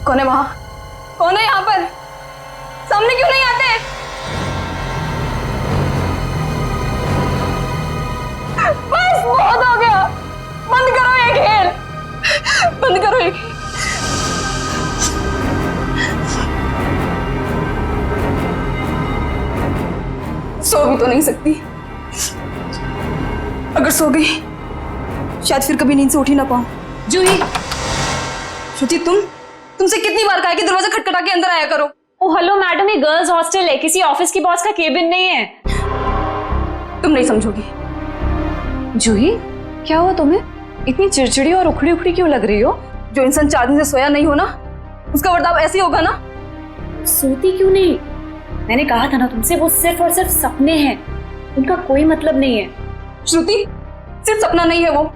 कौन है वहां? कौन है यहाँ पर? सामने क्यों नहीं आते? बस बहुत हो गया, बंद करो ये खेल, बंद करो ये खेल। सो भी तो नहीं सकती, अगर सो गई शायद फिर कभी नींद से उठ ही ना पाऊं। जूही, श्रुति तुमसे कितनी बार कहा है कि दरवाजा खटखटा के अंदर आया करो। ओ हेलो मैडम, ये गर्ल्स हॉस्टल है, किसी ऑफिस की बॉस का केबिन नहीं है। तुम नहीं समझोगी। जूही, क्या हुआ तुम्हें? इतनी चिड़चिड़ी और उखड़ी उखड़ी क्यों लग रही हो? जो इंसान 4 दिन से सोया नहीं हो ना, उसका बर्ताव ऐसे ही होगा ना। सोती क्यों नहीं? मैंने कहा था ना तुमसे, वो सिर्फ और सिर्फ सपने हैं, उनका कोई मतलब नहीं है। श्रुति, सिर्फ सपना नहीं है वो,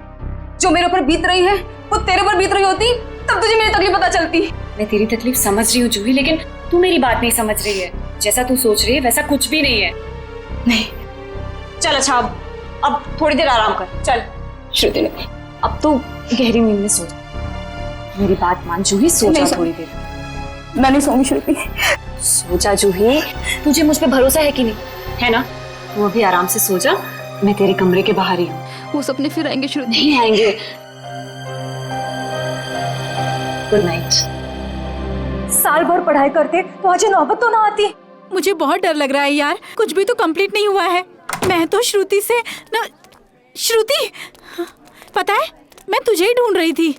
जो मेरे ऊपर बीत रही है वो तेरे पर बीत रही होती तब तुझे मेरी तकलीफ पता चलती। मैं तेरी तकलीफ समझ रही हूँ जूही, लेकिन तू मेरी बात नहीं समझ रही है। जैसा तू सोच रही है वैसा कुछ भी नहीं है। नहीं, चल अच्छा, अब थोड़ी देर आराम कर। चल श्रुति नहीं, अब तो गहरी नींद में सो जा। मेरी बात मान जूही, सो जा थोड़ी देर। मैं नहीं सोऊंगी श्रुति। सो जा जूही, तुझे मुझ पे भरोसा है कि नहीं? है ना? तू अभी आराम से सो जा, मैं तेरे कमरे के बाहर ही हूँ। वो सपने फिर आएंगे श्रुति। नहीं आएंगे। Good night. साल भर पढ़ाई करते तो आज ये नौबत तो ना आती। मुझे बहुत डर लग रहा है यार, कुछ भी तो कंप्लीट नहीं हुआ है। मैं तो श्रुति से ना, श्रुति पता है मैं तुझे ही ढूंढ रही थी।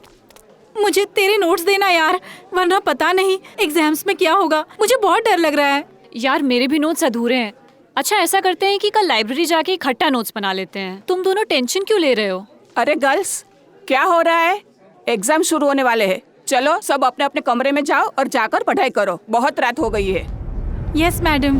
मुझे तेरे नोट्स देना यार, वरना पता नहीं एग्जाम्स में क्या होगा। मुझे बहुत डर लग रहा है यार। मेरे भी नोट्स अधूरे हैं। अच्छा ऐसा करते हैं कि कल लाइब्रेरी जाके इकट्ठा नोट्स बना लेते हैं। तुम दोनों टेंशन क्यों ले रहे हो? अरे गर्ल्स, क्या हो रहा है? एग्जाम शुरू होने वाले हैं। चलो सब अपने अपने कमरे में जाओ और जाकर पढ़ाई करो, बहुत रात हो गई है। Yes madam.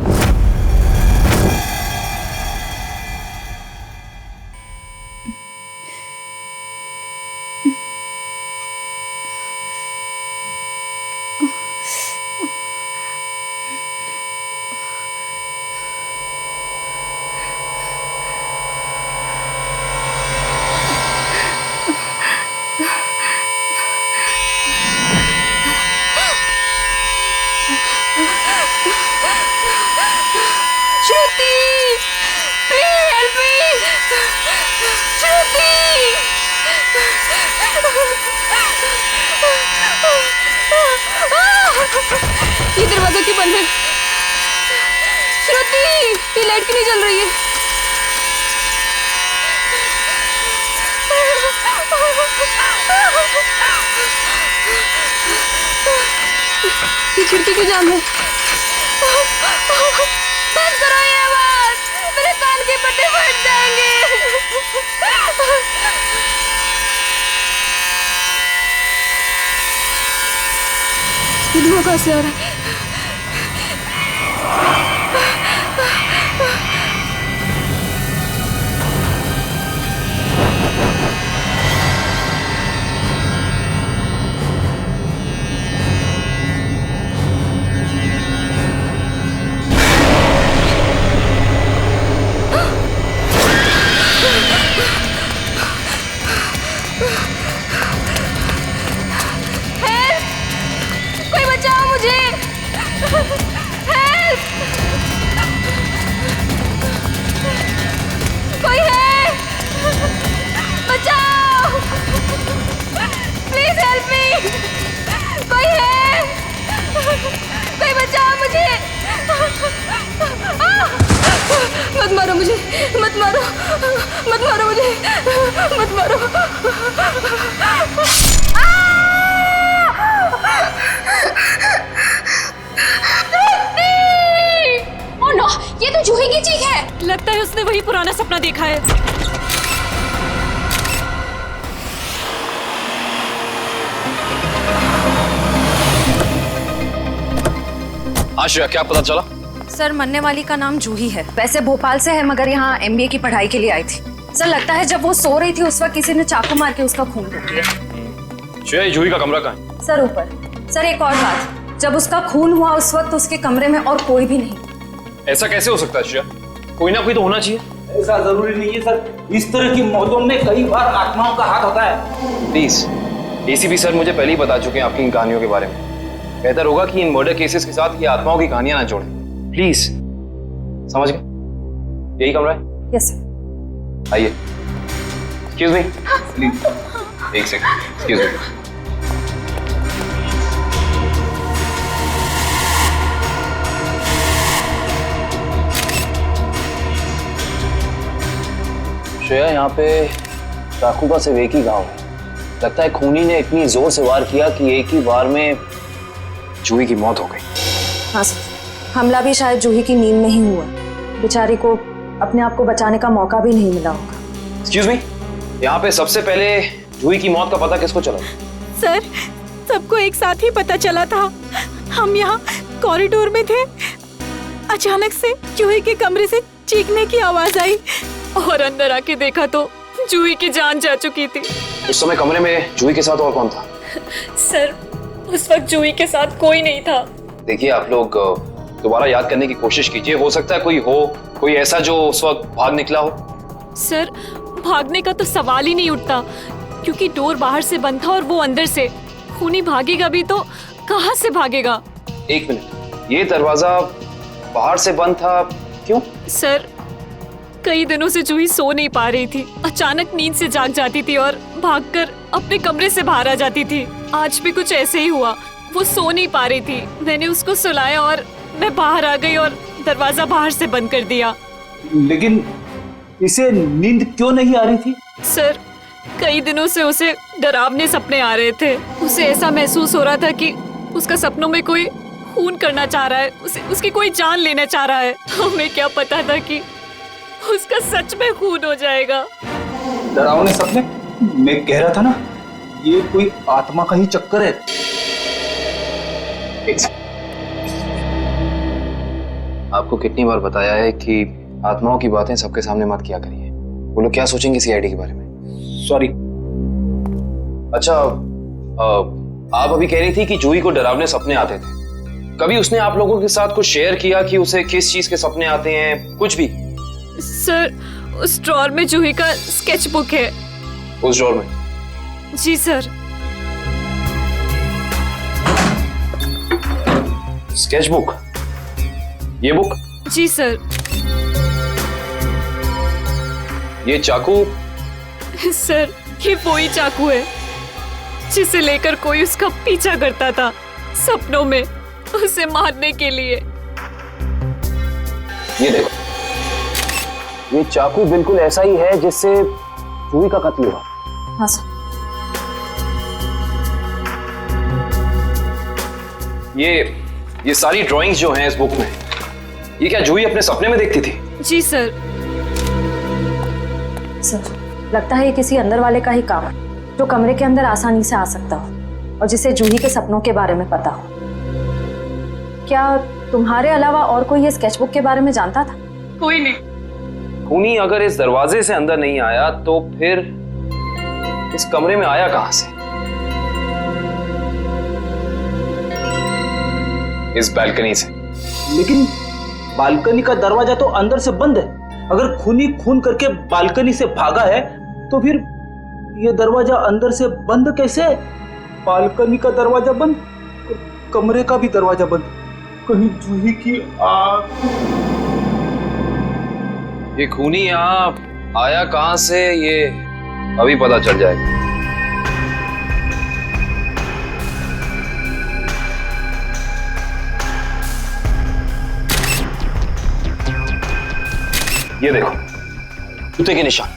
ये दरवाजा क्यों बंद है? श्रुति, ये लाइट क्यों नहीं जल रही है? ये खिड़की क्यों जाम है? बंद करो ये आवाज, मेरे कान के पट्टे फट जाएंगे। ये धुआं कहाँ से आ रहा है? कोई बचाओ मुझे! हेल्प! कोई है? बचाओ! Please help me! कोई है? कोई बचाओ मुझे! मत मारो मुझे! मत मारो! मत मारो मुझे! मत मारो! ओह नो, ये तो जूही की चीख है। लगता है उसने वही पुराना सपना देखा है। आश्रया, क्या पता चला? सर, मरने वाली का नाम जूही है। वैसे भोपाल से है, मगर यहाँ MBA की पढ़ाई के लिए आई थी। सर, लगता है जब वो सो रही थी उस वक्त किसी ने चाकू मार के उसका खून कर दिया। श्रेया, ये जूही का कमरा कहाँ है? सर ऊपर। सर एक और बात, जब उसका खून हुआ उस वक्त उसके कमरे में और कोई भी नहीं। ऐसा कैसे हो सकता है श्रेया? कोई ना कोई तो होना चाहिए। ऐसा जरूरी नहीं है सर, इस तरह की मौतों में कई बार आत्माओं का हाथ होता है। प्लीज, ACP सर मुझे पहले ही बता चुके हैं आपकी इन कहानियों के बारे में। बेहतर होगा कि इन मर्डर केसेस के साथ ये आत्माओं की कहानियां ना जोड़ें। प्लीज, समझ गए? यही कमरा है? Yes sir. आइए। एक्सक्यूज मी, प्लीज एक सेकंड, एक्सक्यूज मी। श्रेया, यहाँ पे चाकू का सिर्फ एक ही घाव है। लगता है खूनी ने इतनी जोर से वार किया कि एक ही वार में जूही की मौत हो गई। हाँ सर, हमला भी शायद जूही की नींद में ही हुआ। बेचारी को अपने आप को बचाने का मौका भी नहीं मिला होगा। एक्सक्यूज मी, यहाँ पे सबसे पहले जूही की मौत का पता किसको चला? सर, सबको एक साथ ही पता चला था। हम यहाँ कॉरिडोर में थे, अचानक से जूही के कमरे से चीखने की आवाज आई और अंदर आके देखा तो जूही की जान जा चुकी थी। उस समय कमरे में जूही के साथ और कौन था? सर, उस वक्त जूही के साथ कोई नहीं था। देखिए, आप लोग दोबारा याद करने की कोशिश कीजिए। हो सकता है कोई ऐसा जो उस वक्त भाग निकला हो। सर, भागने का तो सवाल ही नहीं उठता, क्योंकि डोर बाहर से बंद था और वो अंदर से। खूनी भागेगा भी तो कहाँ से भागेगा? एक मिनट, ये दरवाजा बाहर से बंद था, क्यों? सर, कई दिनों से जूही सो नहीं पा रही थी। अचानक नींद से जाग जाती थी और भागकर अपने कमरे से बाहर आ जाती थी। आज भी कुछ ऐसे ही हुआ। वो सो नहीं पा रही थी, मैंने उसको सुलाया और मैं बाहर आ गई और दरवाजा बाहर से बंद कर दिया। लेकिन इसे नींद क्यों नहीं आ रही थी? सर, कई दिनों से उसे डरावने सपने आ रहे थे। उसे ऐसा महसूस हो रहा था कि उसका सपनों में कोई खून करना चाह रहा है, उसकी कोई जान लेना चाह रहा है। हमें क्या पता था कि उसका सच में खून हो जाएगा। डरावने सपने? मैं कह रहा था ना, ये कोई आत्मा का ही चक्कर है। आपको कितनी बार बताया है कि आत्माओं की बातें सबके सामने मत किया करिए। वो लोग क्या सोचेंगे सीआईडी के बारे में? सॉरी। अच्छा, आप अभी कह रही थी कि जूही को डरावने सपने आते थे। कभी उसने आप लोगों के साथ कुछ शेयर किया कि उसे किस चीज के सपने आते हैं? कुछ भी? सर, उस ड्रॉर में जूही का स्केच बुक है। उस ड्रॉर में? जी सर। Sketch book? ये बुक? जी सर। ये चाकू? सर, ये वही चाकू है जिसे लेकर कोई उसका पीछा करता था सपनों में, उसे मारने के लिए। ये देखो, ये चाकू बिल्कुल ऐसा ही है जिससे जूही का कत्ल हुआ। हाँ सर। ये सारी ड्राइंग्स जो हैं इस बुक में, ये क्या जूही अपने सपने में देखती थी? जी सर। सर, लगता है ये किसी अंदर वाले का ही काम है, जो कमरे के अंदर आसानी से आ सकता हो और जिसे जूही के सपनों के बारे में पता हो। क्या तुम्हारे अलावा और कोई ये स्केचबुक के बारे में जानता था? कोई नहीं। खूनी अगर इस दरवाजे से अंदर नहीं आया तो फिर इस कमरे में आया कहां से? इस बालकनी से। लेकिन बालकनी का दरवाजा तो अंदर से बंद है। अगर खूनी खून करके बालकनी से भागा है तो फिर ये दरवाजा अंदर से बंद कैसे? बालकनी का दरवाजा बंद, कमरे का भी दरवाजा बंद। कहीं जूही की आग? ये खूनी यहाँ आया कहां से, ये अभी पता चल जाएगा। ये देखो, जूते के निशान।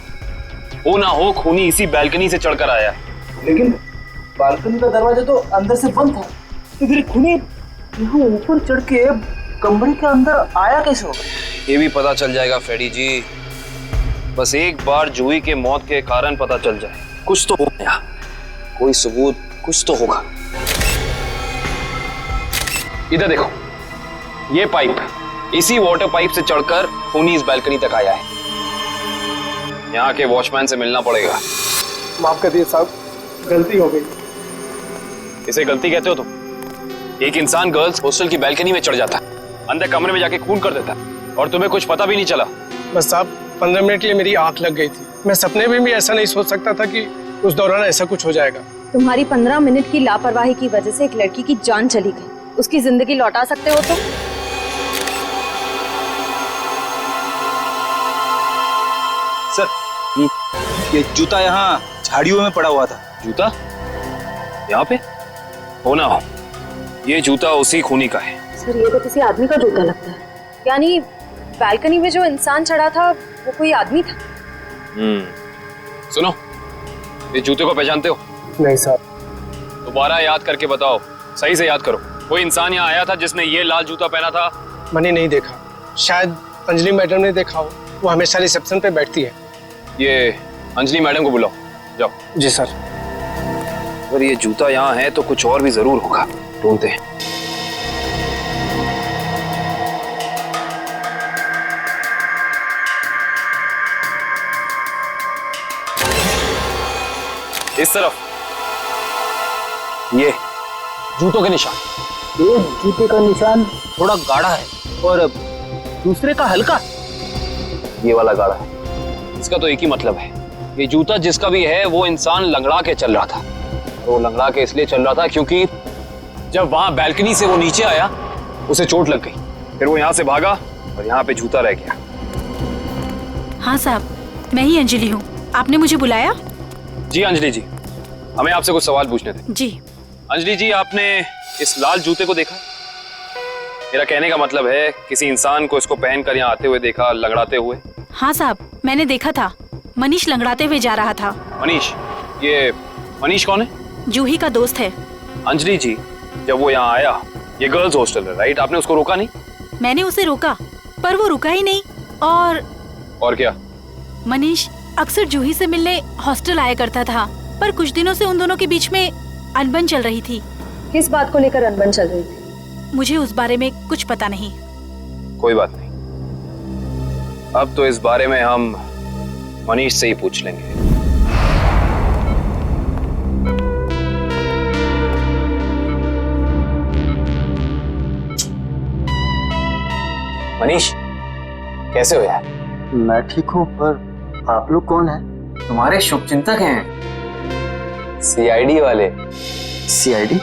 हो ना हो खूनी इसी बालकनी से चढ़कर आया। लेकिन बालकनी का दरवाजा तो अंदर से बंद था, तो फिर खूनी यहाँ ऊपर चढ़ के कमरे के अंदर आया कैसे होगा? ये भी पता चल जाएगा फ्रेडी जी। बस एक बार जूही के मौत के कारण पता चल जाए, कुछ तो होगा, कोई सबूत कुछ तो होगा। इधर देखो, ये पाइप, इसी वाटर पाइप से चढ़कर खूनी इस बालकनी तक आया है। यहाँ के वॉचमैन से मिलना पड़ेगा। माफ कर दिए साहब, गलती हो गई। इसे गलती कहते हो तुम? एक इंसान गर्ल्स हॉस्टल की बालकनी में चढ़ जाता है, अंदर कमरे में जाके खून कर देता है और तुम्हें कुछ पता भी नहीं चला। बस साहब, 15 मिनट के लिए मेरी आंख लग गई थी। मैं सपने में भी ऐसा नहीं सोच सकता था कि उस दौरान ऐसा कुछ हो जाएगा। तुम्हारी 15 मिनट की लापरवाही की वजह से एक लड़की की जान चली गई। उसकी जिंदगी लौटा सकते हो तुम? सर, ये जूता यहाँ झाड़ियों में पड़ा हुआ था। जूता यहाँ पे? हो ना हो, ये जूता उसी खूनी का है। सर, ये तो किसी आदमी का जूता लगता है। यानी बालकनी में जो इंसान चढ़ा था वो कोई आदमी था? सुनो, ये जूते को पहचानते हो? नहीं सर। दोबारा याद करके बताओ, सही से याद करो। कोई इंसान यहाँ आया था जिसने ये लाल जूता पहना था? मैंने नहीं देखा, शायद अंजलि मैडम ने देखा हो, वो हमेशा रिसेप्शन पे बैठती है। ये अंजलि मैडम को बुलाओ, जाओ। जी सर। अगर ये जूता यहाँ है तो कुछ और भी जरूर होगा, ढूंढते हैं। इस तरफ ये जूतों के निशान। एक जूते का निशान थोड़ा गाढ़ा है और दूसरे का हल्का। ये वाला गाढ़ा है। इसका तो एक ही मतलब है, ये जूता जिसका भी है वो इंसान लंगड़ा के चल रहा था। वो लंगड़ा के इसलिए चल रहा था क्योंकि जब वहां बैल्कनी से वो नीचे आया उसे चोट लग गई, फिर वो यहां से भागा और यहाँ पे जूता रह गया। हाँ साहब, मैं ही अंजलि हूँ। आपने मुझे बुलाया? जी अंजलि जी, हमें आपसे कुछ सवाल पूछने थे। जी। अंजलि जी, आपने इस लाल जूते को देखा? मेरा कहने का मतलब है किसी इंसान को इसको पहनकर यहाँ आते हुए देखा, लंगड़ाते हुए? हाँ साहब, मैंने देखा था। मनीष लंगड़ाते हुए जा रहा था। मनीष? ये मनीष कौन है? जूही का दोस्त है। अंजलि जी, जब वो यहाँ आया, ये गर्ल्स हॉस्टल है राइट, आपने उसको रोका नहीं? मैंने उसे रोका पर वो रुका ही नहीं। और क्या? मनीष अक्सर जूही से मिलने हॉस्टल आया करता था, पर कुछ दिनों से उन दोनों के बीच में अनबन चल रही थी। किस बात को लेकर अनबन चल रही थी? मुझे उस बारे में कुछ पता नहीं। कोई बात नहीं, अब तो इस बारे में हम मनीष से ही पूछ लेंगे। मनीष, कैसे हो यार? मैं ठीक हूँ, पर आप लोग कौन हैं? तुम्हारे शुभचिंतक हैं, सीआईडी वाले। सीआईडी?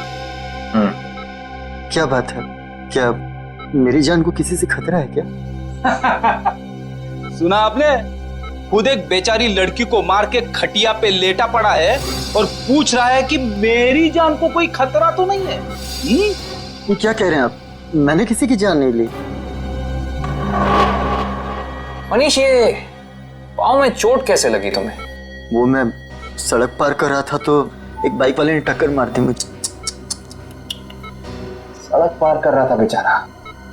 क्या बात है? क्या मेरी जान को किसी से खतरा है क्या? सुना आपने? खुद एक बेचारी लड़की को मार के खटिया पे लेटा पड़ा है और पूछ रहा है कि मेरी जान को कोई खतरा तो नहीं है। ये क्या कह रहे हैं आप? मैंने किसी की जान नहीं ली। मनीष, ये पाँव में चोट कैसे लगी तुम्हें? वो मैं सड़क पार कर रहा था तो एक बाइक वाले ने टक्कर मार दी मुझे। सड़क पार कर रहा था बेचारा,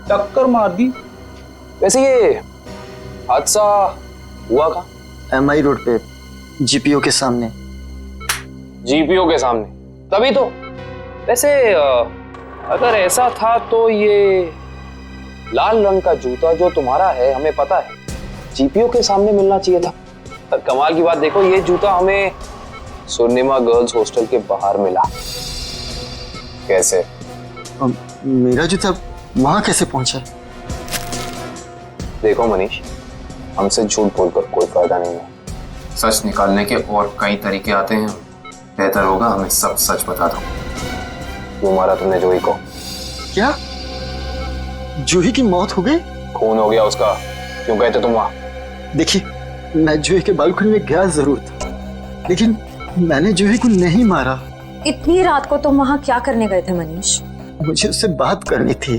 टक्कर मार दी? वैसे ये हादसा हुआ कहाँ? MI रोड पे, जीपीओ के सामने। जीपीओ के सामने? तभी तो। वैसे अगर ऐसा था तो ये लाल रंग का जूता जो तुम्हारा है, हमें पता है जीपीओ के सामने मिलना चाहिए था। पर कमाल की बात देखो, ये जूता हमें स्वर्णिमा गर्ल्स हॉस्टल के बाहर मिला। कैसे? मेरा जूता वहां कैसे पहुंचा? देखो मनीष, हमसे झूठ बोलकर कोई फायदा नहीं है। सच निकालने के और कई तरीके आते हैं। बेहतर होगा हमें सब सच बता दो। क्यों मारा तुमने जूही को? क्या जूही की मौत हो गई? खून हो गया उसका। क्यों गए थे तुम वहां? देखिए, मैं जूही के बालकनी में गया जरूर था, लेकिन मैंने जूही को नहीं मारा। इतनी रात को तुम वहां क्या करने गए थे मनीष? मुझे उससे बात करनी थी।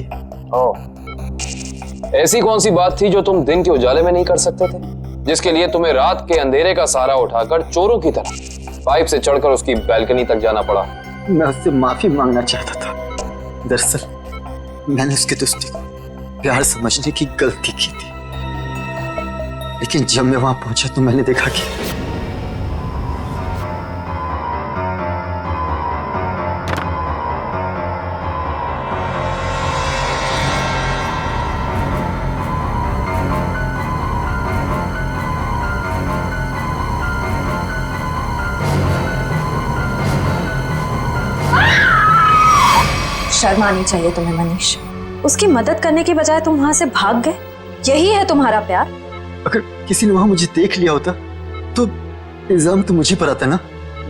ऐसी कौन सी बात थी जो तुम दिन के उजाले में नहीं कर सकते थे, जिसके लिए तुम्हें रात के अंधेरे का सहारा उठाकर चोरों की तरह पाइप से चढ़कर उसकी बैल्कनी तक जाना पड़ा? मैं उससे माफी मांगना चाहता था। दरअसल मैंने उसके दोस्ती को प्यार समझने की गलती की थी, लेकिन जब मैं वहां पहुंचा तो मैंने देखा कि शर्म आनी चाहिए तुम्हें मनीष। उसकी मदद करने की बजाय तुम वहां से भाग गए। यही है तुम्हारा प्यार? अगर किसी ने वहां मुझे देख लिया होता तो इल्जाम तो मुझे पर आता ना।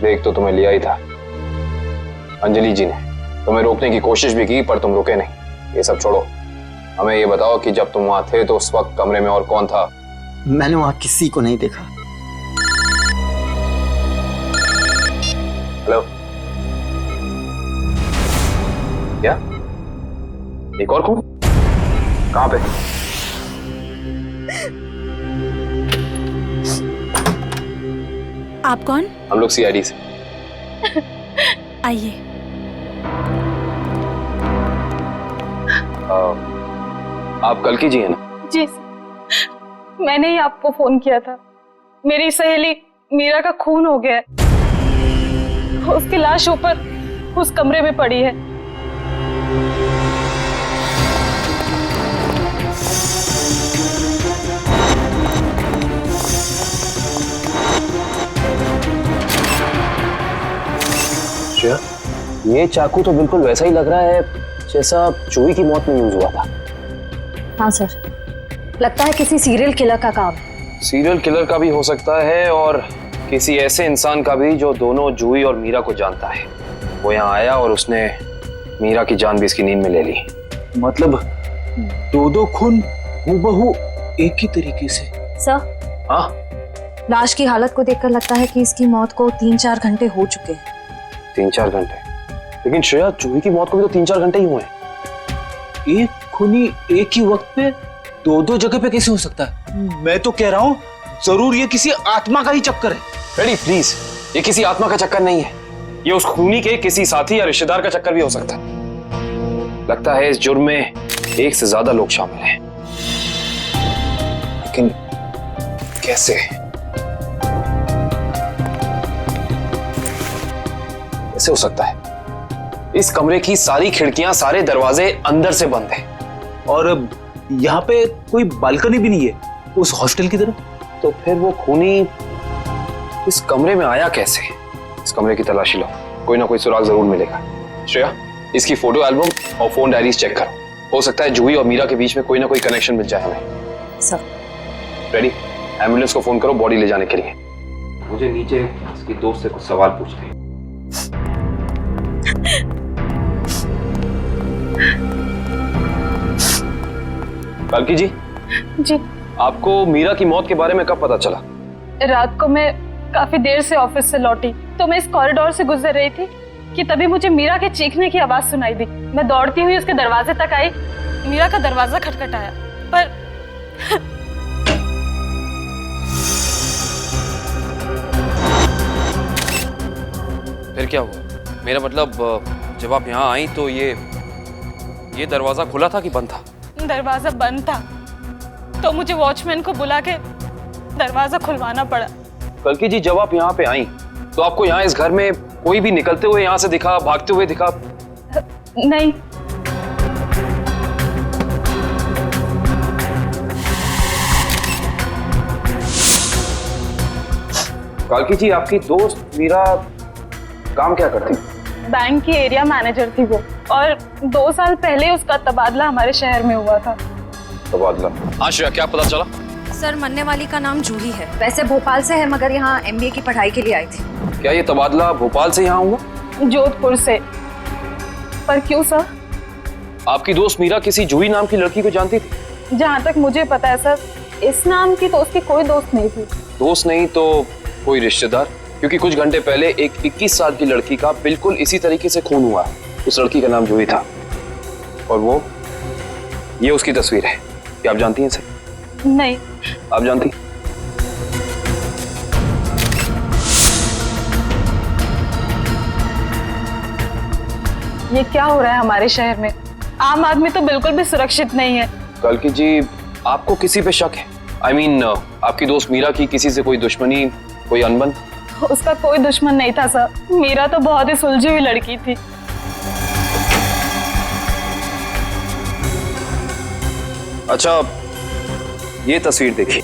देख तो तुम्हें लिया ही था अंजलि जी ने, तुम्हें रोकने की कोशिश भी की पर तुम रुके नहीं। ये सब छोड़ो, हमें ये बताओ कि जब तुम वहां थे तो उस वक्त कमरे में और कौन था? मैंने वहां किसी को नहीं देखा। हेलो, क्या? एक और कौन? कहां पे? आप कौन? हम लोग सीआईडी से। आइए। आप कल की जी है ना? जी सर, मैंने ही आपको फोन किया था। मेरी सहेली मीरा का खून हो गया है। उसकी लाश ऊपर उस कमरे में पड़ी है। श्रेया, ये चाकू तो बिल्कुल वैसा ही लग रहा है जैसा जूही की मौत में यूज हुआ था। हाँ सर, लगता है किसी सीरियल किलर का काम है। सीरियल किलर का भी हो सकता है और किसी ऐसे इंसान का भी जो दोनों जूही और मीरा को जानता है। वो यहाँ आया और उसने मीरा की जान भी इसकी नींद में ले ली। मतलब दो खून हूबहू एक ही तरीके से। सर, हाँ, लाश की हालत को देखकर लगता है कि इसकी मौत को 3-4 घंटे हो चुके हैं। 3-4 घंटे? लेकिन श्रेया, जूही की मौत को भी तो 3-4 घंटे ही हुए हैं। एक खूनी एक ही वक्त पे दो जगह पे कैसे हो सकता है? मैं तो कह रहा हूँ जरूर ये किसी आत्मा का ही चक्कर है। रेडी प्लीज, ये किसी आत्मा का चक्कर नहीं है। ये उस खूनी के किसी साथी या रिश्तेदार का चक्कर भी हो सकता है। लगता है इस जुर्म में एक से ज्यादा लोग शामिल हैं। लेकिन कैसे? कैसे हो सकता है? इस कमरे की सारी खिड़कियां, सारे दरवाजे अंदर से बंद हैं। और यहाँ पे कोई बालकनी भी नहीं है उस हॉस्टल की तरह। तो फिर वो खूनी इस कमरे में आया कैसे? इस कमरे की तलाशी लो, कोई ना कोई सुराग जरूर मिलेगा। श्रेया, इसकी फोटो एल्बम और फोन डायरीज चेक करो। हो सकता है जूही और मीरा के बीच में कोई ना कोई कनेक्शन मिल जाए हमें। सर, रेडी, एम्बुलेंस को फोन करो बॉडी ले जाने के लिए। मुझे नीचे इसकी दोस्त से कुछ सवाल पूछने हैं। कालकी जी। जी। आपको मीरा की मौत के बारे में कब पता चला? रात को मैं काफी देर से ऑफिस से लौटी तो मैं इस कॉरिडोर से गुजर रही थी कि तभी मुझे मीरा के चीखने की आवाज सुनाई दी। मैं दौड़ती हुई उसके दरवाजे तक आई। मीरा का दरवाजा खटखटाया पर फिर क्या हुआ? मेरा मतलब जब आप यहाँ आई तो ये दरवाजा खुला था कि बंद था? दरवाजा बंद था तो मुझे वॉचमैन को बुला के दरवाजा खुलवाना पड़ा। कल्कि जी, जब आप यहाँ पे आई तो आपको यहाँ इस घर में कोई भी निकलते हुए यहाँ से दिखा, भागते हुए दिखा? नहीं। कालकी जी, आपकी दोस्त मीरा काम क्या करती? बैंक की एरिया मैनेजर थी वो, और 2 साल पहले उसका तबादला हमारे शहर में हुआ था। तबादला? हाँ श्रेया, क्या पता चला? सर, मरने वाली का नाम जूही है। वैसे भोपाल से है मगर यहाँ MBA की पढ़ाई के लिए आई थी। क्या ये तबादला भोपाल से यहाँ हुआ? जोधपुर से। पर क्यों सर? आपकी दोस्त मीरा किसी जूही नाम की लड़की को जानती थी? जहाँ तक मुझे पता है सर, इस नाम की तो उसकी कोई दोस्त नहीं थी। दोस्त नहीं तो कोई रिश्तेदार? क्योंकि कुछ घंटे पहले एक 21 साल की लड़की का बिल्कुल इसी तरीके से खून हुआ है। उस लड़की का नाम जूही था और ये उसकी तस्वीर है। क्या आप जानती हैं इसे? नहीं। आप जानती? ये क्या हो रहा है हमारे शहर में? आम आदमी तो बिल्कुल भी सुरक्षित नहीं है। कल्कि जी, आपको किसी पे शक है? I mean, आपकी दोस्त मीरा की किसी से कोई दुश्मनी, कोई अनबन? उसका कोई दुश्मन नहीं था सर। मीरा तो बहुत ही सुलझी हुई लड़की थी। अच्छा, ये तस्वीर देखिए।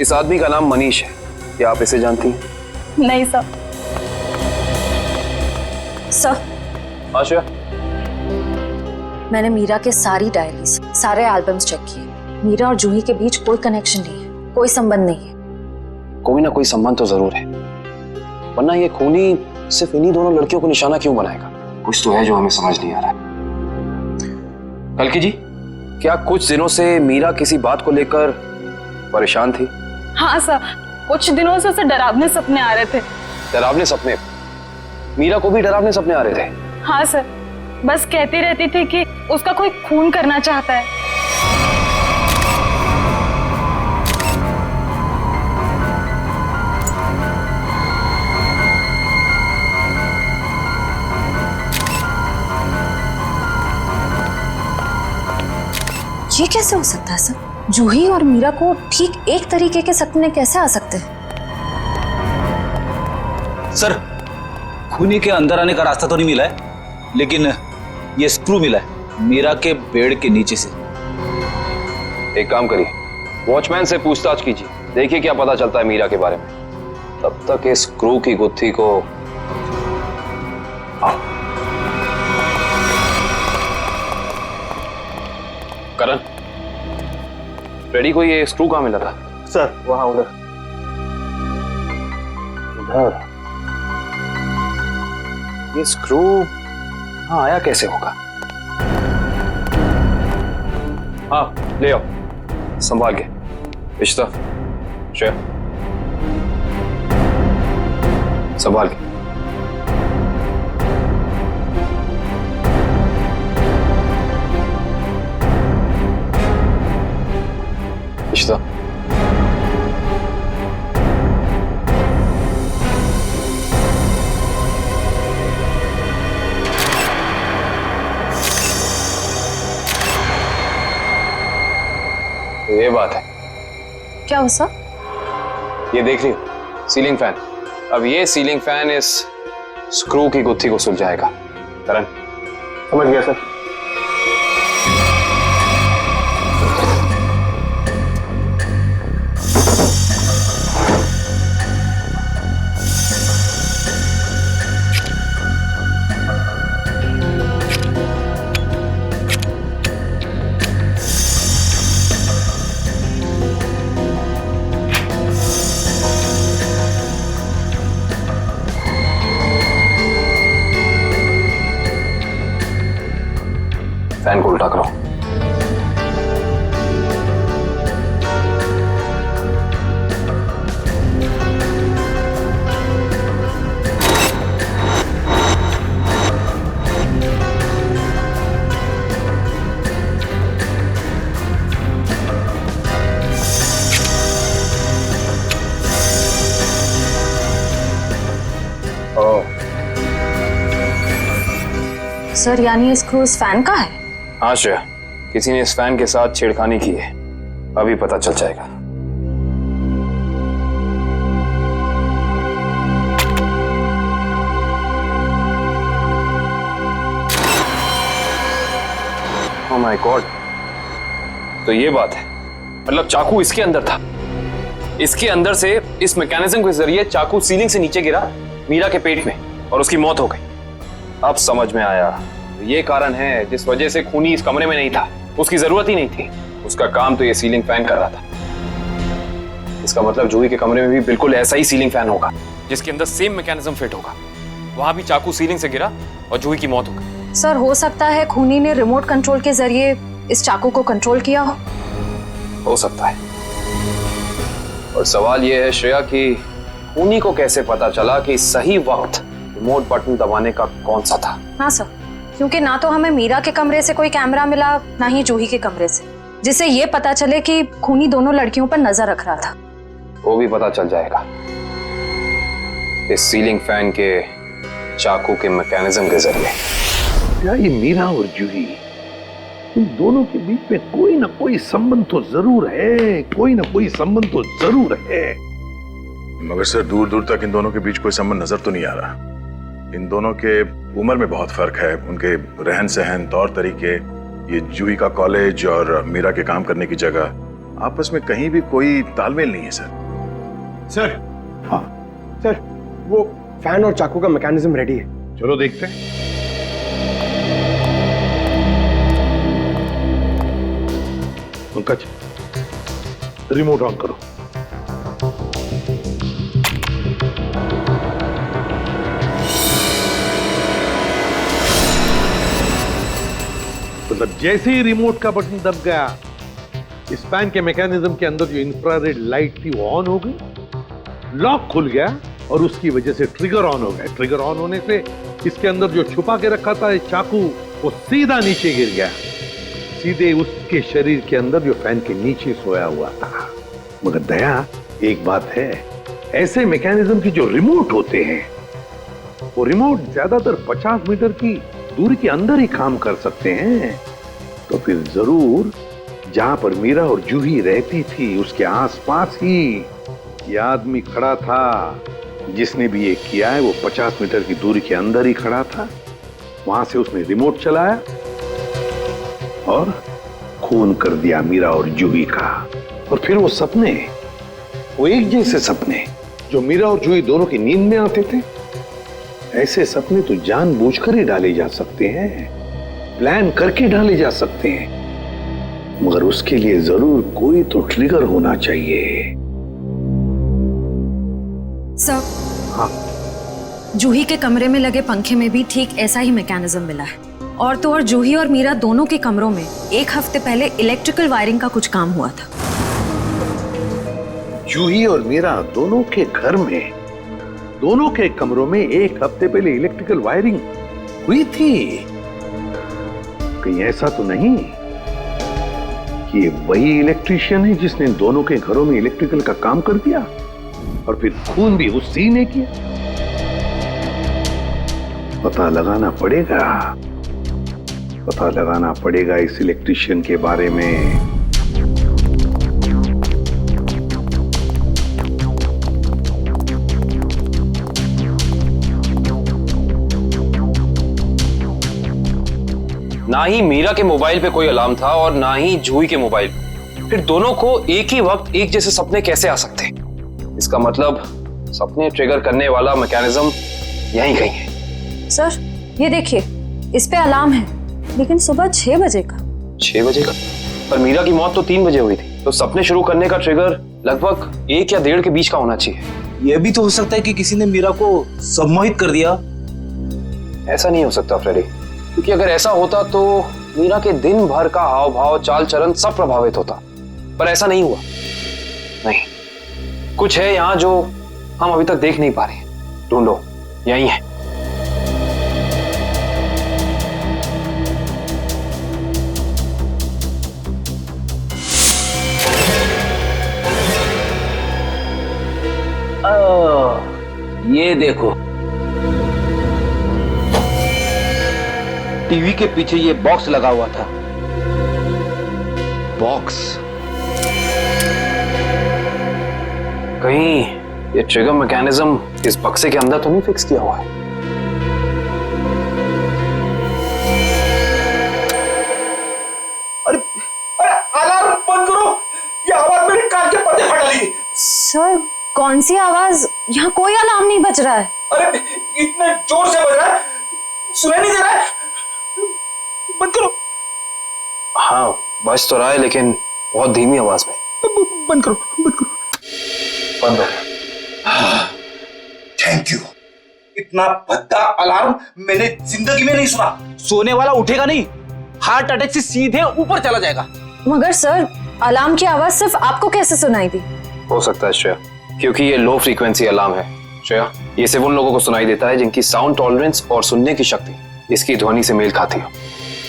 इस आदमी का नाम मनीष है। क्या आप इसे जानती हैं? नहीं सर। सर, आशा, मैंने मीरा के सारी डायरीज, सारे एल्बम्स चेक किए। मीरा और जूही के बीच कोई कनेक्शन नहीं है, कोई संबंध नहीं है। कोई ना कोई संबंध तो जरूर है, वरना ये खूनी सिर्फ इन्हीं दोनों लड़कियों को निशाना क्यों बनाएगा? कुछ तो है जो हमें समझ नहीं आ रहा है। कल्कि जी, क्या कुछ दिनों से मीरा किसी बात को लेकर परेशान थी? हाँ सर, कुछ दिनों से उसे डरावने सपने आ रहे थे। डरावने सपने? मीरा को भी डरावने सपने आ रहे थे? हाँ सर, बस कहती रहती थी कि उसका कोई खून करना चाहता है। ये कैसे हो सकता है सर? जूही और मीरा को ठीक एक तरीके के सपने कैसे आ सकते हैं? सर, खूनी के अंदर आने का रास्ता तो नहीं मिला है, लेकिन ये स्क्रू मिला है मीरा के बेड के नीचे से। एक काम करिए, वॉचमैन से पूछताछ कीजिए, देखिए क्या पता चलता है मीरा के बारे में। तब तक इस स्क्रू की गुत्थी को करण, फ्रेडी को ये स्क्रू कहाँ मिला था? सर वहां उधर। इधर? ये स्क्रू हाँ आया कैसे होगा? हाँ ले आओ, संभाल के। इश्ता, श्रेया, संभाल के। इश्ता, ये बात है। क्या हो सर? ये देख रही हो, सीलिंग फैन। अब ये सीलिंग फैन इस स्क्रू की गुत्थी को सुलझाएगा। करण, समझ गया सर। फैन को उल्टा करो। सर यानी ये स्क्रू इस फैन का है? हाँ श्रेया, किसी ने इस फैन के साथ छेड़खानी की है, अभी पता चल जाएगा। ओह माय गॉड, तो ये बात है, मतलब चाकू इसके अंदर था। इसके अंदर से इस मैकेनिज्म के जरिए चाकू सीलिंग से नीचे गिरा मीरा के पेट में और उसकी मौत हो गई। अब समझ में आया, ये कारण है जिस वजह से खूनी इस कमरे में नहीं था। उसकी जरूरत ही नहीं थी, उसका काम तो ये सीलिंग फैन कर रहा था। इसका मतलब जूही के कमरे में भी बिल्कुल ऐसा ही सीलिंग फैन होगा जिसके अंदर सेम मैकेनिज्म फिट होगा। वहां भी चाकू सीलिंग से गिरा और जूही की मौत हो गई। सर हो सकता है खूनी ने रिमोट कंट्रोल के जरिए इस चाकू को कंट्रोल किया हो सकता है। और सवाल यह है श्रेया कि खूनी को कैसे पता चला कि सही वक्त रिमोट बटन दबाने का कौन सा था? हाँ सर, क्योंकि ना तो हमें मीरा के कमरे से कोई कैमरा मिला, ना ही जूही के कमरे से, जिससे ये पता चले कि खूनी दोनों लड़कियों पर नजर रख रहा था। वो भी पता चल जाएगा इस सीलिंग फैन के चाकू के मैकेनिज्म के जरिए। क्या ये मीरा और जूही, इन दोनों के बीच में कोई ना कोई संबंध तो जरूर है, कोई ना कोई संबंध तो जरूर है। मगर सर दूर दूर तक इन दोनों के बीच कोई संबंध नजर तो नहीं आ रहा। इन दोनों के उम्र में बहुत फर्क है, उनके रहन सहन, तौर तरीके, ये जूही का कॉलेज और मीरा के काम करने की जगह, आपस में कहीं भी कोई तालमेल नहीं है सर। सर, हाँ सर, वो फैन और चाकू का मैकेनिज्म रेडी है। चलो देखते हैं। पंकज, रिमोट ऑन करो। मतलब जैसे ही रिमोट का बटन दब गया, इस फैन के मैकेनिज्म के अंदर जो इंफ्रारेड लाइट थी वो ऑन हो गई, लॉक खुल गया और उसकी वजह से ट्रिगर ऑन हो गया। ट्रिगर ऑन होने से इसके अंदर जो छुपा के रखा था चाकू, वो सीधा नीचे गिर गया, सीधे उसके शरीर के अंदर जो फैन के नीचे सोया हुआ था। मगर दया, एक बात है, ऐसे मैकेनिज्म की जो रिमोट होते हैं, वो रिमोट ज्यादातर 50 मीटर की दूरी के अंदर ही काम कर सकते हैं। तो फिर जरूर जहां पर मीरा और जूही रहती थी उसके आसपास ही ये आदमी खड़ा था। जिसने भी ये किया है वो 50 मीटर की दूरी के अंदर ही खड़ा था। वहां से उसने रिमोट चलाया और खून कर दिया मीरा और जूही का। और फिर वो सपने, वो एक जैसे सपने जो मीरा और जूही दोनों की नींद में आते थे, ऐसे सपने तो जानबूझकर ही डाले जा सकते हैं, प्लान करके डाले जा सकते हैं, मगर उसके लिए जरूर कोई तो ट्रिगर होना चाहिए। सर, हाँ, जूही के कमरे में लगे पंखे में भी ठीक ऐसा ही मैकेनिज्म मिला है। और तो और जूही और मीरा दोनों के कमरों में 1 हफ्ते पहले इलेक्ट्रिकल वायरिंग का कुछ काम हुआ था। जूही और मीरा दोनों के घर में, दोनों के कमरों में 1 हफ्ते पहले इलेक्ट्रिकल वायरिंग हुई थी। कहीं ऐसा तो नहीं कि ये वही इलेक्ट्रिशियन है जिसने दोनों के घरों में इलेक्ट्रिकल का काम कर दिया और फिर खून भी उसी ने किया? पता लगाना पड़ेगा इस इलेक्ट्रिशियन के बारे में। ना ही मीरा के मोबाइल पे कोई अलार्म था और ना ही जूही के मोबाइल पे। फिर दोनों को एक ही वक्त एक जैसे सपने कैसे आ सकते हैं? इसका मतलब सपने ट्रिगर करने वाला मैकेनिज्म यहीं कहीं है। सर, ये देखिए, इस पे अलार्म है, लेकिन सुबह 6 बजे का। 6 बजे का? पर मीरा की मौत तो 3 बजे हुई थी, तो सपने शुरू करने का ट्रिगर लगभग 1 या 1.5 के बीच का होना चाहिए। यह भी तो हो सकता है कि किसी ने मीरा को सम्मोहित कर दिया। ऐसा नहीं हो सकता फ्रेडी, क्योंकि अगर ऐसा होता तो मीरा के दिन भर का हाव भाव, चाल चलन सब प्रभावित होता। पर ऐसा नहीं हुआ। नहीं, कुछ है यहाँ जो हम अभी तक देख नहीं पा रहे। ढूंढो, यही है। ये देखो, टीवी के पीछे ये बॉक्स लगा हुआ था। बॉक्स? कहीं ये ट्रिगर मैकेनिज्म इस बक्से के अंदर तो नहीं फिक्स किया हुआ है? अरे अलार्म बंद करो, ये आवाज मेरे कान के पर्दे फाड़ डाली। सर, कौन सी आवाज? यहाँ कोई अलार्म नहीं बज रहा है। अरे इतने जोर से बज रहा है, सुनाई नहीं दे रहा है। बंद करो। हाँ, बज तो रहा है, लेकिन बहुत धीमी आवाज में। बंद करो, बंद करो। बंद हो। Thank you. इतना भद्दा अलार्म मैंने जिंदगी में नहीं सुना। सोने वाला उठेगा नहीं, हार्ट अटैक से सीधे ऊपर चला जाएगा। मगर सर, अलार्म की आवाज सिर्फ आपको कैसे सुनाई दी? हो सकता है श्रेया, क्योंकि ये लो फ्रीक्वेंसी अलार्म है। श्रेया, ये सिर्फ उन लोगों को सुनाई देता है जिनकी साउंड टॉलरेंस और सुनने की शक्ति इसकी ध्वनि से मेल खाती हो।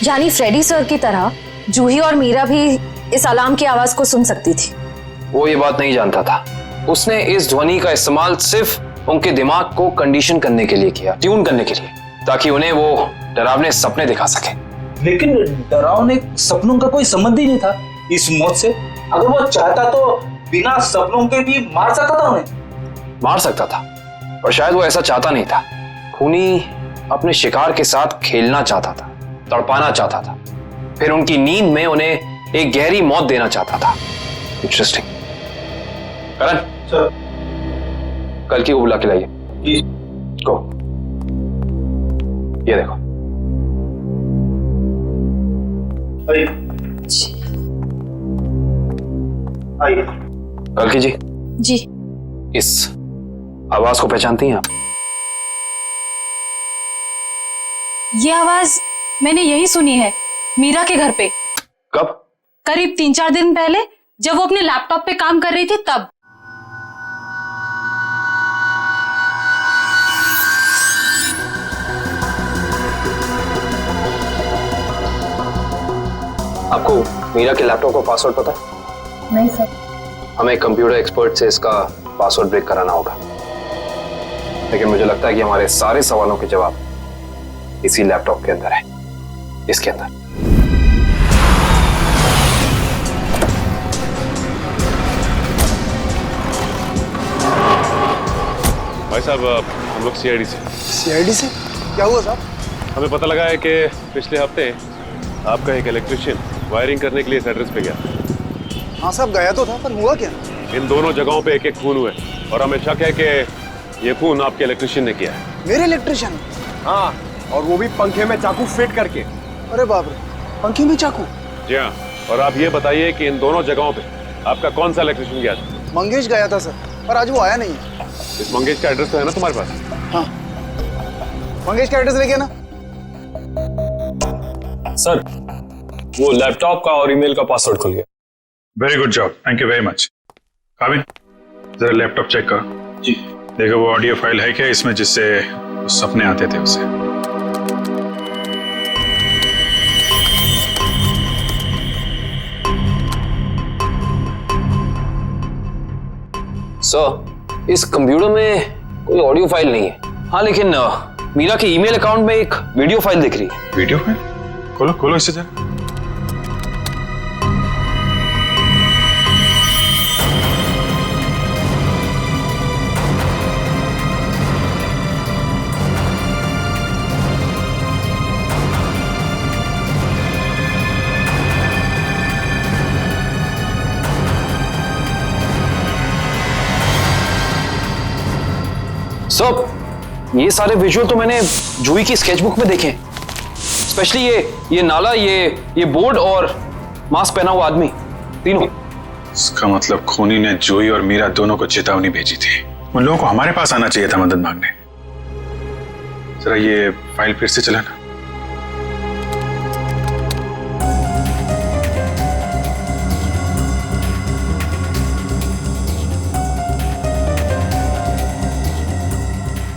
यानी फ्रेडी सर की तरह जूही और मीरा भी इस अलार्म की आवाज को सुन सकती थी। वो ये बात नहीं जानता था। उसने इस ध्वनि का इस्तेमाल सिर्फ उनके दिमाग को कंडीशन करने के लिए किया, ट्यून करने के लिए, ताकि उन्हें वो डरावने सपने दिखा सके। लेकिन डरावने सपनों का कोई संबंध ही नहीं था इस मौत से। अगर वो चाहता तो बिना सपनों के भी मार सकता था उन्हें। मार सकता था, पर शायद वो ऐसा चाहता नहीं था। खूनी अपने शिकार के साथ खेलना चाहता था, तड़पाना चाहता था, फिर उनकी नींद में उन्हें एक गहरी मौत देना चाहता था। इंटरेस्टिंग। करण सर, कल की को बुला के लाइए। जी। को ये देखो। आइए। कल की जी। जी। इस आवाज को पहचानती हैं आप? ये आवाज मैंने यही सुनी है। मीरा के घर पे। कब? करीब 3-4 दिन पहले, जब वो अपने लैपटॉप पे काम कर रही थी तब। आपको मीरा के लैपटॉप का पासवर्ड पता है? नहीं सर। हमें कंप्यूटर एक्सपर्ट से इसका पासवर्ड ब्रेक कराना होगा, लेकिन मुझे लगता है कि हमारे सारे सवालों के जवाब इसी लैपटॉप के अंदर है, इसके अंदर। भाई साहब, हम लोग सीआईडी से। सीआईडी से? क्या हुआ साहब? हमें पता लगा है कि पिछले हफ्ते आपका एक इलेक्ट्रिशियन वायरिंग करने के लिए इस एड्रेस पे गया। हाँ साहब, गया तो था, पर हुआ क्या? इन दोनों जगहों पे एक खून हुए और हमें शक है कि ये खून आपके इलेक्ट्रिशियन ने किया है। मेरे इलेक्ट्रिशियन? हाँ, और वो भी पंखे में चाकू फिट करके। अरे बाप रे, पंखे में चाकू? जी हाँ। और आप ये बताइए कि इन दोनों जगहों पे आपका कौन सा इलेक्ट्रिशियन गया था? मंगेश गया था सर, पर आज वो आया नहीं है। इस मंगेश का एड्रेस तो है ना तुम्हारे पास? हाँ, मंगेश का एड्रेस लेके ना। सर, वो लैपटॉप का और ईमेल का पासवर्ड खुल गया। Very good job, thank you very much. काबिन, जरा लैपटॉप चेक करो। जी। देखो वो ऑडियो फाइल है क्या इसमें, जिससे सपने आते थे उससे? सर, इस कंप्यूटर में कोई ऑडियो फाइल नहीं है। हाँ, लेकिन मीरा के ईमेल अकाउंट में एक वीडियो फाइल दिख रही है। Video file? खोलो खोलो इसे जरा। सर, ये सारे विजुअल तो मैंने जूही की स्केचबुक में देखे, स्पेशली ये नाला, ये बोर्ड और मास्क पहना हुआ आदमी, तीनों। इसका मतलब खूनी ने जूही और मीरा दोनों को चेतावनी भेजी थी। उन लोगों को हमारे पास आना चाहिए था मदद मांगने। जरा ये फाइल फिर से चलाना।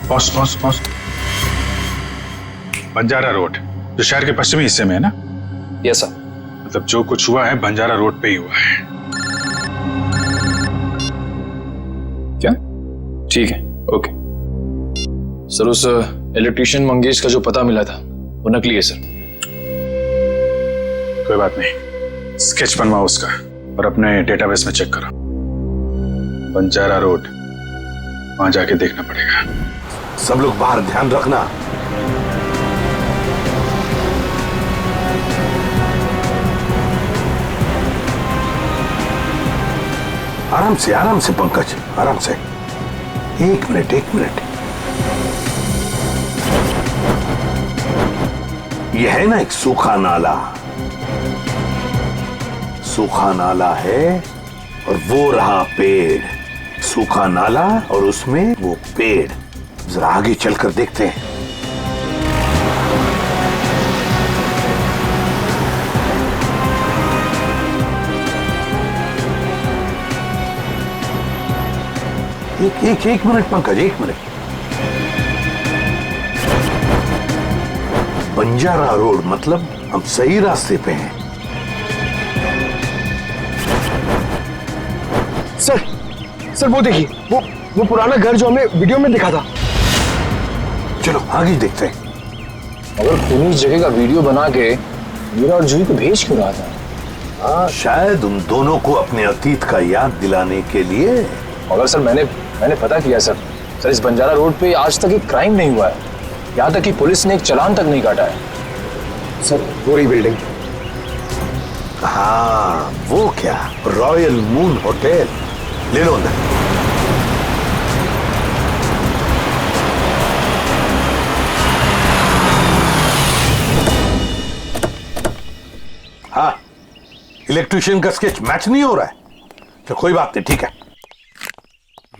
Pause pause pause. Banjara road, जो शहर के पश्चिमी हिस्से में है ना? Yes sir. मतलब जो कुछ हुआ है बंजारा रोड पे ही हुआ है। क्या? ठीक है, ओके। सर, उस इलेक्ट्रिशियन मंगेश का जो पता मिला था वो नकली है सर। कोई बात नहीं, स्केच बनवाओ उसका और अपने डेटाबेस में चेक करो। बंजारा रोड, वहां जाके देखना पड़ेगा। सब लोग बाहर ध्यान रखना। आराम से पंकज, आराम से। एक मिनट। यह है ना एक सूखा नाला है और वो रहा पेड़। सूखा नाला और उसमें वो पेड़। जरा आगे चलकर देखते हैं। एक मिनट पंकज, एक मिनट। बंजारा रोड मतलब हम सही रास्ते पे हैं। सर वो देखिए, वो पुराना घर जो हमें वीडियो में दिखा था। चलो आगे देखते हैं। अगर खूनी इस जगह का वीडियो बना के मीरा और जूही को भेज क्यों रहा था? हाँ, शायद उन दोनों को अपने अतीत का याद दिलाने के लिए। मगर सर, मैंने पता किया सर, इस बंजारा रोड पे आज तक एक क्राइम नहीं हुआ है। यहाँ तक कि पुलिस ने एक चालान तक नहीं काटा है। सर, वो रही बिल्डिंग। हाँ, वो क्या, रॉयल मून होटल। ले लो अंदर। हाँ, इलेक्ट्रिशियन का स्केच मैच नहीं हो रहा है। तो कोई बात नहीं, ठीक है।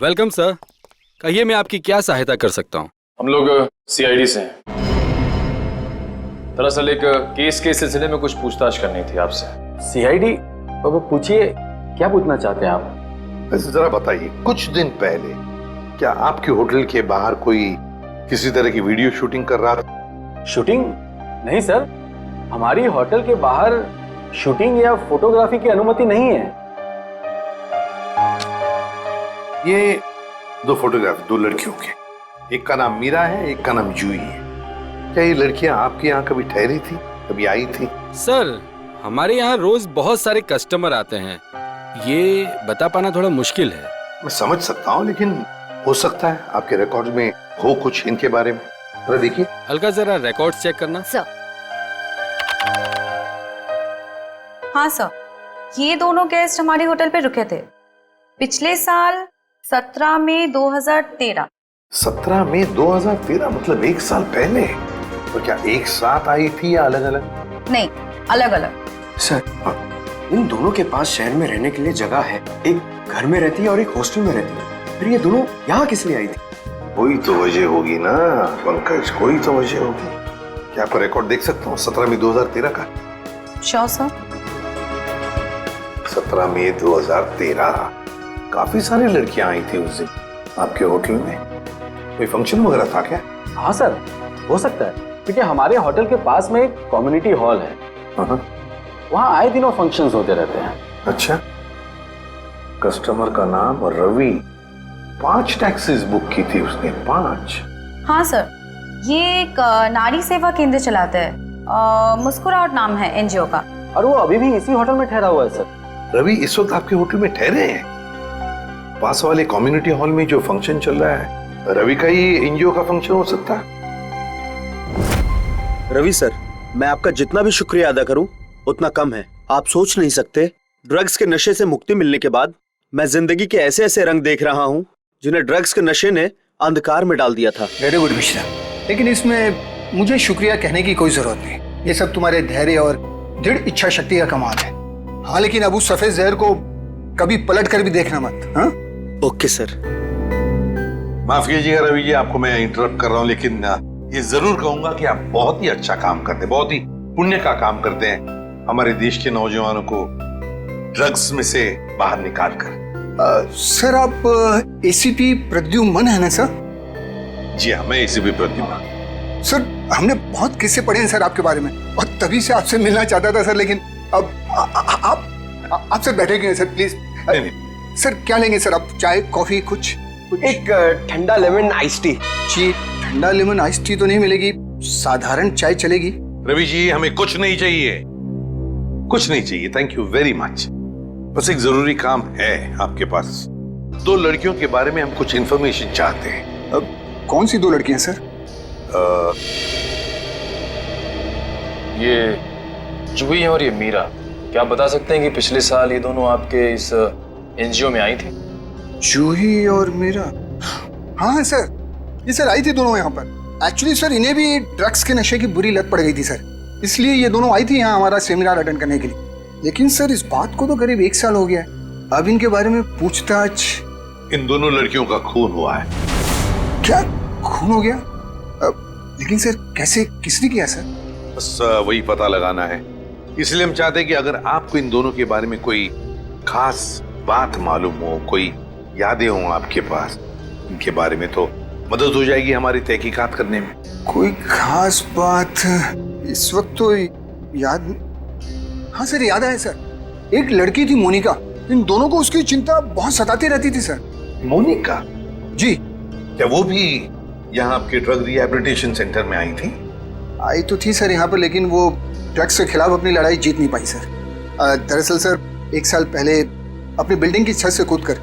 वेलकम सर, कहिए मैं आपकी क्या सहायता कर सकता हूँ? हम लोग सीआईडी से हैं। दरअसल एक केस के सिलसिले में कुछ पूछताछ करनी थी आपसे। सीआईडी? तो पूछिए, क्या पूछना चाहते हैं आप? वैसे जरा बताइए, कुछ दिन पहले क्या आपके होटल के बाहर कोई किसी तरह की वीडियो शूटिंग कर रहा था? शूटिंग? नहीं सर, हमारी होटल के बाहर शूटिंग या फोटोग्राफी की अनुमति नहीं है। ये दो फोटोग्राफ दो लड़कियों के, एक का नाम मीरा है, एक का नाम जूही है। क्या ये लड़कियां आपके यहाँ कभी ठहरी थी, कभी आई थी? सर, हमारे यहाँ रोज बहुत सारे कस्टमर आते हैं, ये बता पाना थोड़ा मुश्किल है। मैं समझ सकता हूँ, लेकिन हो सकता है आपके रिकॉर्ड में हो कुछ इनके बारे में। जरा देखिए। अलका, जरा रिकॉर्ड्स चेक करना। सर। हाँ सर, ये दोनों गेस्ट हमारे होटल पे रुके थे पिछले साल 17 मई 2013। 17 मई 2013, मतलब एक साल पहले। और क्या एक साथ आई थी या अलग अलग? नहीं, अलग अलग। सर, इन दोनों के पास शहर में रहने के लिए जगह है, एक घर में रहती है और एक हॉस्टल में रहती है, फिर ये दोनों यहाँ किस लिए आई थी? कोई तो वजह होगी ना पंकज, कोई तो वजह होगी। क्या आपको रिकॉर्ड देख सकता हूँ 17 मई 2013 का? Sure sir. 17 मई 2013, काफी सारी लड़कियां आई थी उस दिन आपके होटल में। कोई फंक्शन वगैरह था क्या? हाँ सर, हो सकता है, क्योंकि हमारे होटल के पास में एक कम्युनिटी हॉल है, वहाँ आए दिनों फंक्शंस होते रहते हैं। अच्छा, कस्टमर का नाम रवि, 5 टैक्सीज बुक की थी उसने, 5। हाँ सर, ये एक नारी सेवा केंद्र चलाते हैं, मुस्कुराहट नाम है एनजीओ का। और वो अभी भी इसी होटल में ठहरा हुआ है सर। रवि इस वक्त आपके होटल में ठहरे हैं? पास वाले कम्युनिटी हॉल में जो फंक्शन चल रहा है, रवि का ही एनजीओ का फंक्शन हो सकता है। रवि सर, मैं आपका जितना भी शुक्रिया अदा करूं उतना कम है। आप सोच नहीं सकते, ड्रग्स के नशे से मुक्ति मिलने के बाद मैं जिंदगी के ऐसे ऐसे रंग देख रहा हूं जिन्हें ड्रग्स के नशे ने अंधकार में डाल दिया था। वेरी गुड मिश्रा, लेकिन इसमें मुझे शुक्रिया कहने की कोई जरूरत नहीं। ये सब तुम्हारे धैर्य और दृढ़ इच्छा शक्ति का कमाल है। हाँ, लेकिन अब उस सफेद जहर को कभी पलट कर भी देखना मत। हाँ? Okay sir. माफ कीजिएगा रवि जी, आपको मैं इंटरप्ट कर रहा हूँ, लेकिन ये जरूर कहूंगा कि आप बहुत ही अच्छा काम करते हैं, बहुत ही पुण्य का काम करते हैं हमारे देश के नौजवानों को ड्रग्स में से बाहर निकाल कर। सर, आप एसीपी प्रद्युमन है ना सर? जी हाँ, मैं एसीपी प्रद्युमन। सर, हमने बहुत किस्से पढ़े हैं सर आपके बारे में, और तभी से आपसे मिलना चाहता था सर, लेकिन अब आप सर बैठे क्यों सर, प्लीज। नहीं। सर, क्या लेंगे सर आप? चाय, कॉफी, कुछ? एक ठंडा लेमन आइस टी। जी, ठंडा लेमन आइस टी तो नहीं मिलेगी, साधारण चाय चलेगी। रवि जी, हमें कुछ नहीं चाहिए, कुछ नहीं चाहिए, थैंक यू वेरी मच। बस एक जरूरी काम है आपके पास। 2 लड़कियों के बारे में हम कुछ इंफॉर्मेशन चाहते हैं। अब कौन सी 2 लड़कियां सर? ये जूही और ये मीरा, क्या आप बता सकते हैं कि पिछले साल ये दोनों आपके इस एनजीओ में आई थी? जूही और मीरा? हाँ सर, ये सर आई थी दोनों यहाँ पर। एक्चुअली सर, इन्हें भी ड्रग्स के नशे की बुरी लत पड़ गई थी सर, इसलिए ये दोनों आई थी यहाँ हमारा सेमिनार अटेंड करने के लिए। लेकिन सर, इस बात को तो करीब 1 साल हो गया है, अब इनके बारे में पूछताछ। इन दोनों लड़कियों का खून हुआ है। क्या खून हो गया? लेकिन सर, कैसे, किसने किया सर? बस वही पता लगाना है, इसलिए हम चाहते हैं कि अगर आपको इन दोनों के बारे में कोई खास बात मालूम हो, कोई यादें हो आपके पास इनके बारे में, तो मदद हो जाएगी हमारी तहकीकात करने में। कोई खास बात इस वक्त तो याद। हाँ सर, याद आया सर, एक लड़की थी मोनिका, इन दोनों को उसकी चिंता बहुत सताती रहती थी सर। मोनिका? जी। क्या वो भी यहाँ आपके ड्रग रिहैबिलिटेशन सेंटर में आई थी? आई तो थी सर यहाँ पर, लेकिन वो ड्रग्स के खिलाफ अपनी लड़ाई जीत नहीं पाई सर। दरअसल सर, 1 साल पहले अपनी बिल्डिंग की छत से कूदकर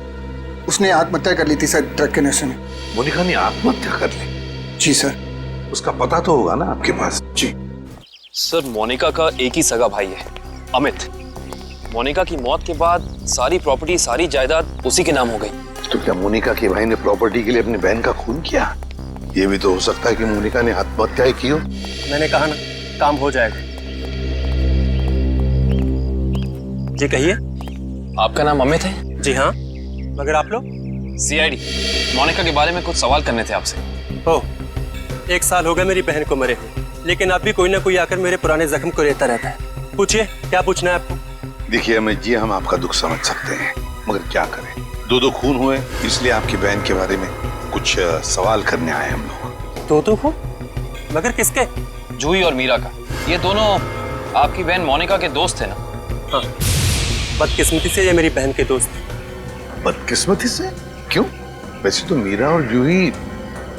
उसने आत्महत्या कर ली थी सर, ड्रग के नशे में। मोनिका ने आत्महत्या कर ली? जी सर। उसका पता तो होगा ना आपके पास? जी सर, मोनिका का एक ही सगा भाई है, अमित। मोनिका की मौत के बाद सारी प्रॉपर्टी, सारी जायदाद उसी के नाम हो गई। तो क्या मोनिका के भाई ने प्रॉपर्टी के लिए अपनी बहन का खून किया? ये भी तो हो सकता है कि मोनिका ने आत्महत्या की हो। मैंने कहा ना, काम हो जाएगा। जी कहिए। आपका नाम अमित है? जी हाँ, मगर आप लोग? सीआईडी। मोनिका के बारे में कुछ सवाल करने थे आपसे। ओह, 1 साल हो गए मेरी बहन को मरे हुए। लेकिन अब भी कोई ना कोई आकर मेरे पुराने जख्म को रहता रहता है। पूछिए, क्या पूछना है आपको? देखिए अमित जी, हम आपका दुख समझ सकते हैं, मगर क्या करें, दो खून हुए, इसलिए आपकी बहन के बारे में कुछ सवाल करने आए हम लोग। दो खून? मगर किसके? जूही और मीरा का। ये दोनों आपकी बहन मोनिका के दोस्त थे ना? हाँ, बदकिस्मती से ये मेरी बहन के दोस्त। बदकिस्मती से? क्यों? वैसे तो मीरा और जूही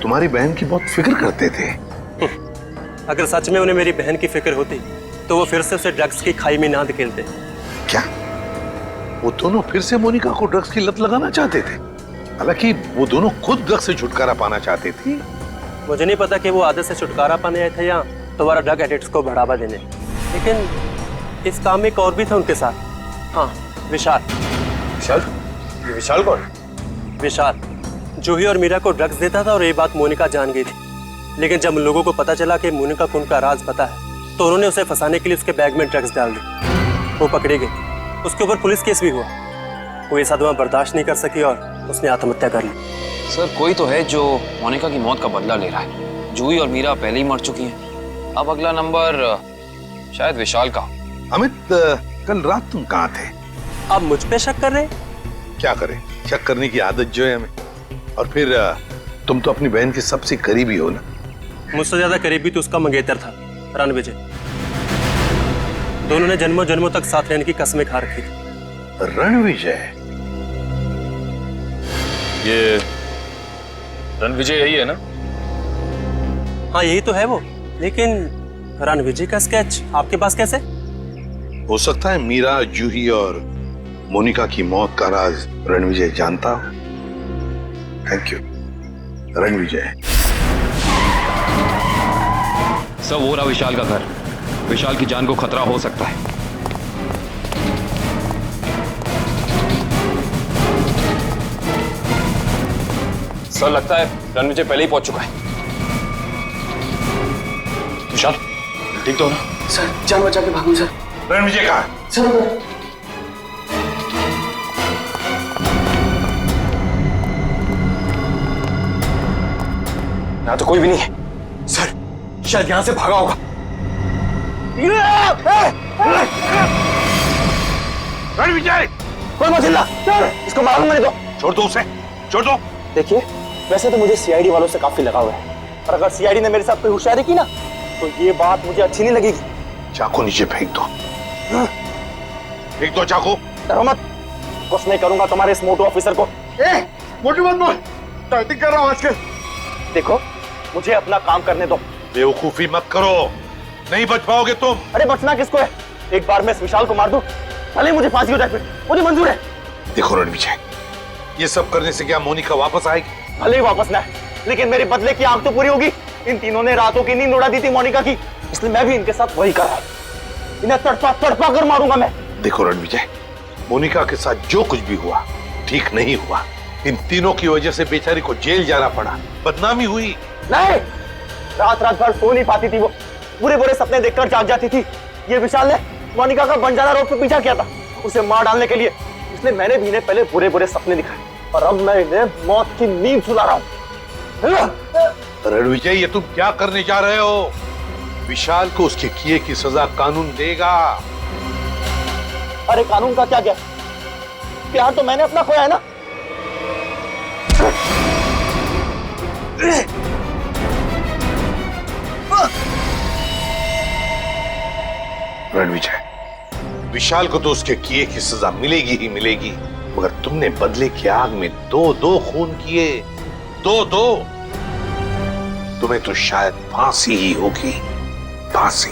तुम्हारी बहन की बहुत फिक्र करते थे। अगर सच में उन्हें मेरी बहन की फिक्र होती तो वो फिर से उसे ड्रग्स की खाई में ना धकेलते। क्या वो दोनों फिर से मोनिका को ड्रग्स की लत लगाना चाहते थे? हालांकि वो दोनों खुद ड्रग्स से छुटकारा पाना चाहते थे। मुझे नहीं पता कि वो आदत से छुटकारा पाने आए थे या दोबारा ड्रग एडिक्ट्स को बढ़ावा देने, लेकिन इस काम में एक और भी था उनके साथ। हाँ, विशाल। विशाल? ये विशाल कौन? विशाल जूही और मीरा को ड्रग्स देता था और ये बात मोनिका जान गई थी। लेकिन जब लोगों को पता चला कि मोनिका को उनका राज पता है तो उन्होंने उसे फंसाने के लिए उसके बैग में ड्रग्स डाल दी। वो पकड़ी गई, उसके ऊपर पुलिस केस भी हुआ। वो ये सदमा बर्दाश्त नहीं कर सकी और उसने आत्महत्या कर ली। सर, कोई तो है जो मोनिका की मौत का बदला ले रहा है। जूही और मीरा पहले ही मर चुकी हैं। अब अगला नंबर शायद विशाल का। अमित, कल रात तुम कहाँ थे? आप मुझ पे शक कर रहे हैं? क्या करें, शक करने की आदत जो है हमें। और फिर तुम तो अपनी बहन के सबसे करीबी हो ना। मुझसे ज्यादा करीबी तो उसका मंगेतर था, रणविजय। दोनों ने जन्मों जन्मों तक साथ रहने की कस्में खा रखी थी। रणविजय? ये रणविजय यही है ना? हाँ, यही तो है वो। लेकिन रणविजय का स्केच आपके पास कैसे? हो सकता है मीरा, जूही और मोनिका की मौत का राज रणविजय जानता हो। Thank you Ranvijay. सर, वो रहा विशाल का घर। विशाल की जान को खतरा हो सकता है। सर, लगता है रणविजय पहले ही पहुंच चुका है। विशाल, ठीक तो हो ना? सर, जान बचा के भागो सर। रणविजय कहाँ है? सर, यहाँ तो कोई भी नहीं है। सर, शायद यहाँ से भागा होगा। रणविजय! कोई मत हिलना, इसको मारूंगा नहीं तो। छोड़ दो उसे, छोड़ दो। देखिए, वैसे तो मुझे सीआईडी वालों से काफी लगाव है, पर अगर सीआईडी ने मेरे साथ कोई होशियारी की ना तो ये बात मुझे अच्छी नहीं लगेगी। चाकू नीचे फेंक दो। फेंक दो चाकू। डरो मत, कुछ नहीं करूंगा तुम्हारे इस मोटू ऑफिसर को। मोटू मत बोल, टाइपिंग कर रहा हूं आजकल। देखो, मुझे अपना काम करने दो। बेवकूफी मत करो, नहीं बच पाओगे तुम। अरे बचना किसको है? एक बार मैं इस विशाल को मार दूं, भले मुझे फांसी हो जाए, फिर मुझे मंजूर है। देखो रणविजय, ये सब करने से क्या मोनिका वापस आएगी? भले ही वापस ना है, लेकिन मेरे बदले की आग तो पूरी होगी। इन तीनों ने रातों की नींद उड़ा दी थी मोनिका की, इसलिए मैं भी इनके साथ वही कर रहा हूं। इन्हें तड़पा तड़पा कर मारूंगा मैं। देखो रणविजय, मोनिका के साथ जो कुछ भी हुआ ठीक नहीं हुआ। इन तीनों की वजह से बेचारी को जेल जाना पड़ा, बदनामी हुई। नहीं, रात रात भर सो नहीं पाती थी वो, बुरे बुरे सपने देखकर जाग जाती थी। ये विशाल ने मोनिका का बंजारा रोड पे पीछा किया था उसे मार डालने के लिए, इसलिए मैंने भी इन्हें पहले बुरे बुरे सपने दिखाए और अब मैं इन्हें मौत की नींद सुला रहा हूं। रणविजय, ये तुम क्या करने जा रहे हो? विशाल को उसके किए की सजा कानून देगा। अरे कानून का क्या गया, प्यार तो मैंने अपना खोया है ना। रणविजय, विशाल को तो उसके किए की सजा मिलेगी ही मिलेगी, मगर तुमने बदले की आग में दो खून किए, दो। तुम्हें तो शायद फांसी ही होगी, फांसी।